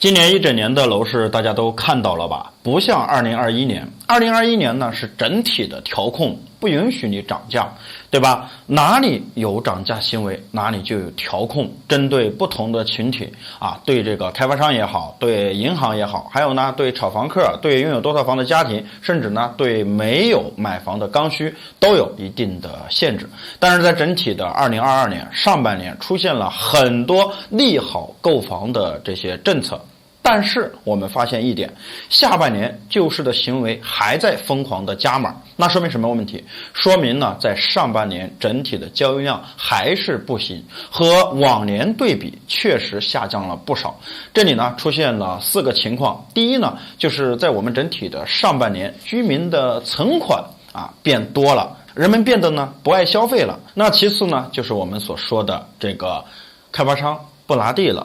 今年一整年的楼市大家都看到了吧？不像2021年，2021年呢是整体的调控，不允许你涨价，对吧？哪里有涨价行为，哪里就有调控，针对不同的群体啊，对这个开发商也好，对银行也好，还有呢对炒房客，对拥有多套房的家庭，甚至呢对没有买房的刚需都有一定的限制。但是在整体的2022年上半年出现了很多利好购房的这些政策。但是我们发现一点，下半年救市的行为还在疯狂的加码，那说明什么问题？说明呢，在上半年整体的交易量还是不行，和往年对比确实下降了不少。这里呢出现了4个情况。第一呢，就是在我们整体的上半年，居民的存款变多了，人们变得呢不爱消费了。那其次呢，就是我们所说的这个开发商不拿地了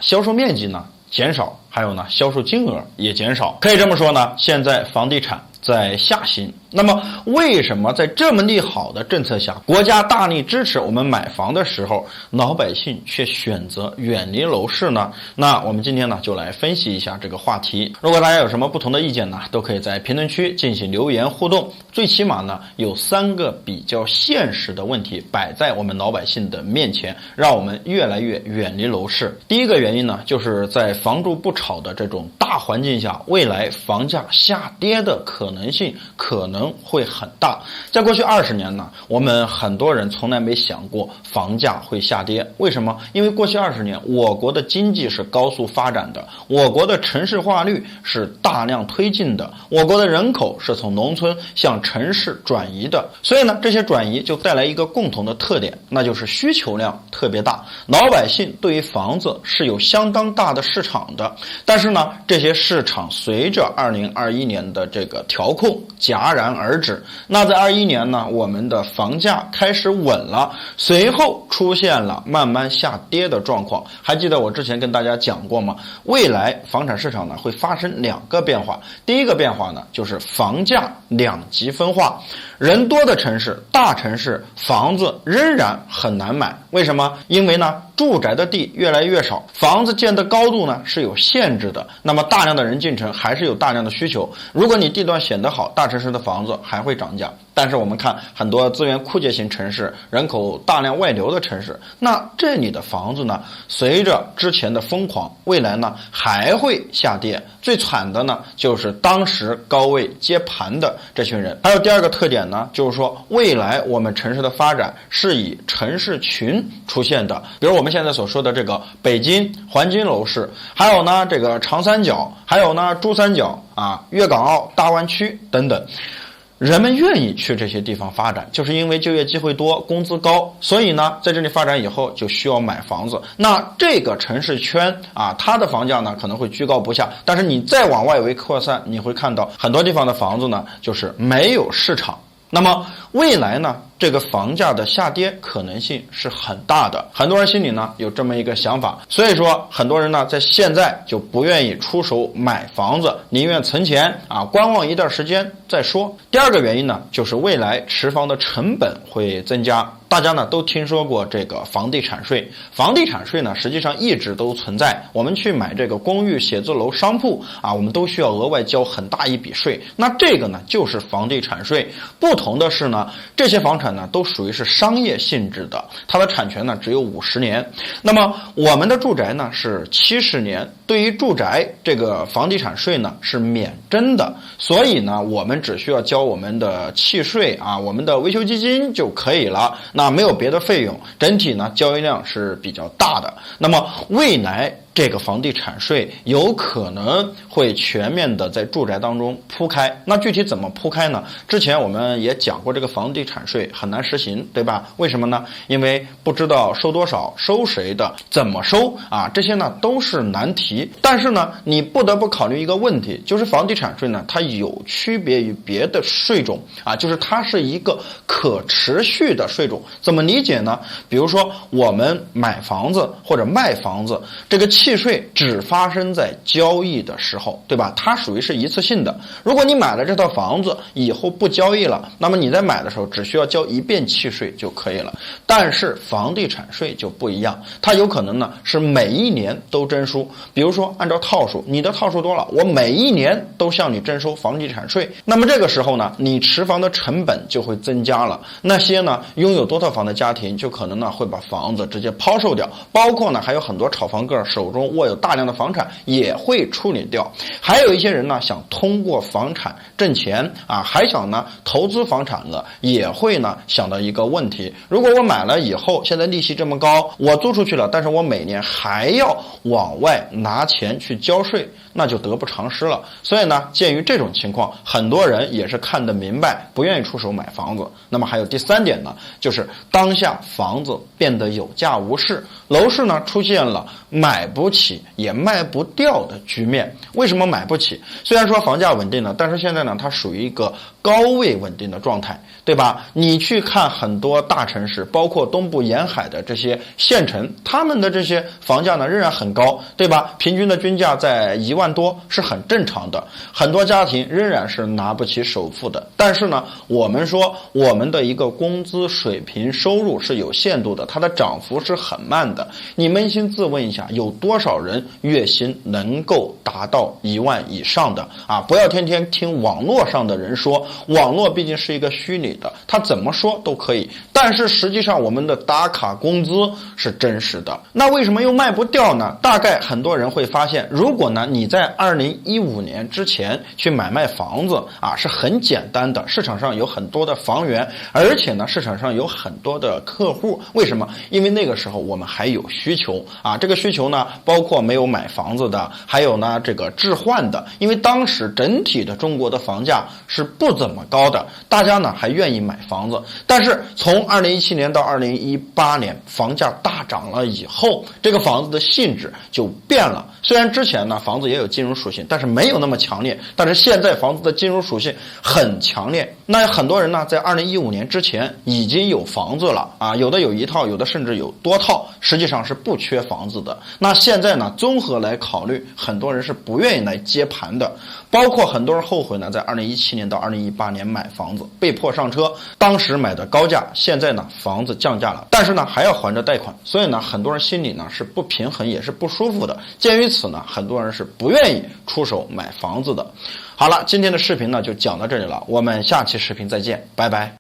销售面积呢减少，还有呢销售金额也减少。可以这么说呢，现在房地产在下行。那么为什么在这么利好的政策下，国家大力支持我们买房的时候，老百姓却选择远离楼市呢？那我们今天呢就来分析一下这个话题。如果大家有什么不同的意见呢，都可以在评论区进行留言互动。最起码呢有3个比较现实的问题摆在我们老百姓的面前，让我们越来越远离楼市。第一个原因呢，就是在房住不炒的这种大环境下，未来房价下跌的可能性可能会很大。在过去20年呢，我们很多人从来没想过房价会下跌。为什么？因为过去20年我国的经济是高速发展的，我国的城市化率是大量推进的，我国的人口是从农村向城市转移的。所以呢，这些转移就带来一个共同的特点，那就是需求量特别大，老百姓对于房子是有相当大的市场的。但是呢，这些市场随着2021年的这个调控戛然而止。那在21年呢，我们的房价开始稳了，随后出现了慢慢下跌的状况。还记得我之前跟大家讲过吗？未来房产市场呢会发生2个变化。第一个变化呢，就是房价2极分化。人多的城市，大城市房子仍然很难买。为什么？因为呢住宅的地越来越少，房子建的高度呢是有限制的，那么大量的人进城还是有大量的需求。如果你地段选得好，大城市的房子还会涨价。但是我们看很多资源枯竭型城市，人口大量外流的城市，那这里的房子呢，随着之前的疯狂，未来呢还会下跌。最惨的呢，就是当时高位接盘的这群人。还有第2个特点呢，就是说未来我们城市的发展是以城市群出现的，比如我们现在所说的这个北京环京楼市，还有呢这个长三角，还有呢珠三角粤港澳大湾区等等。人们愿意去这些地方发展，就是因为就业机会多，工资高，所以呢在这里发展以后就需要买房子。那这个城市圈它的房价呢可能会居高不下，但是你再往外围扩散，你会看到很多地方的房子呢就是没有市场。那么未来呢，这个房价的下跌可能性是很大的，很多人心里呢有这么一个想法，所以说很多人呢在现在就不愿意出手买房子，宁愿存钱观望一段时间再说。第2个原因呢，就是未来持房的成本会增加。大家呢都听说过这个房地产税，房地产税呢实际上一直都存在。我们去买这个公寓、写字楼、商铺我们都需要额外交很大一笔税。那这个呢就是房地产税。不同的是呢，这些房产呢都属于是商业性质的，它的产权呢只有50年。那么我们的住宅呢是70年。对于住宅这个房地产税呢是免征的，所以呢我们只需要交我们的契税我们的维修基金就可以了，那没有别的费用，整体呢交易量是比较大的。那么未来这个房地产税有可能会全面的在住宅当中铺开。那具体怎么铺开呢？之前我们也讲过，这个房地产税很难实行，对吧？为什么呢？因为不知道收多少，收谁的，怎么收这些呢都是难题。但是呢你不得不考虑一个问题，就是房地产税呢它有区别于别的税种就是它是一个可持续的税种。怎么理解呢？比如说我们买房子或者卖房子，这个契税只发生在交易的时候，对吧？它属于是一次性的。如果你买了这套房子以后不交易了，那么你在买的时候只需要交一遍契税就可以了。但是房地产税就不一样，它有可能呢是每一年都征收。比如说按照套数，你的套数多了，我每一年都向你征收房地产税，那么这个时候呢，你持房的成本就会增加了。那些呢拥有多套房的家庭就可能呢会把房子直接抛售掉，包括呢还有很多炒房客手中握有大量的房产也会处理掉。还有一些人呢想通过房产挣钱啊，还想呢投资房产了，也会呢想到一个问题，如果我买了以后现在利息这么高，我租出去了，但是我每年还要往外拿钱去交税，那就得不偿失了。所以呢鉴于这种情况，很多人也是看得明白，不愿意出手买房子。那么还有第三点呢，就是当下房子变得有价无市，楼市呢出现了买不起也卖不掉的局面。为什么买不起？虽然说房价稳定了，但是现在呢它属于一个高位稳定的状态，对吧？你去看很多大城市，包括东部沿海的这些县城，他们的这些房价呢仍然很高，对吧？平均的均价在1万多是很正常的，很多家庭仍然是拿不起首付的。但是呢我们说我们的一个工资水平收入是有限度的，它的涨幅是很慢的。你扪心自问一下，有多少人月薪能够达到1万以上的啊？不要天天听网络上的人说，网络毕竟是一个虚拟的，他怎么说都可以，但是实际上我们的打卡工资是真实的。那为什么又卖不掉呢？大概很多人会发现，如果呢你在2015年之前去买卖房子啊，是很简单的，市场上有很多的房源，而且呢市场上有很多的客户。为什么？因为那个时候我们还有需求啊，这个需求呢包括没有买房子的，还有呢这个置换的。因为当时整体的中国的房价是不怎么高的，大家呢还愿意买房子。但是从2017年到2018年房价大涨了以后，这个房子的性质就变了。虽然之前呢房子也有金融属性，但是没有那么强烈，但是现在房子的金融属性很强烈。那很多人呢在2015年之前已经有房子了啊，有的有一套，有的甚至有多套，实际上是不缺房子的。那现在呢综合来考虑，很多人是不愿意来接盘的，包括很多人后悔呢在2017年到2018年买房子被迫上车，当时买的高价，现在呢房子降价了，但是呢还要还着贷款，所以呢很多人心里呢是不平衡也是不舒服的。鉴于此呢，很多人是不愿意出手买房子的。好了，今天的视频呢就讲到这里了，我们下期视频再见，拜拜。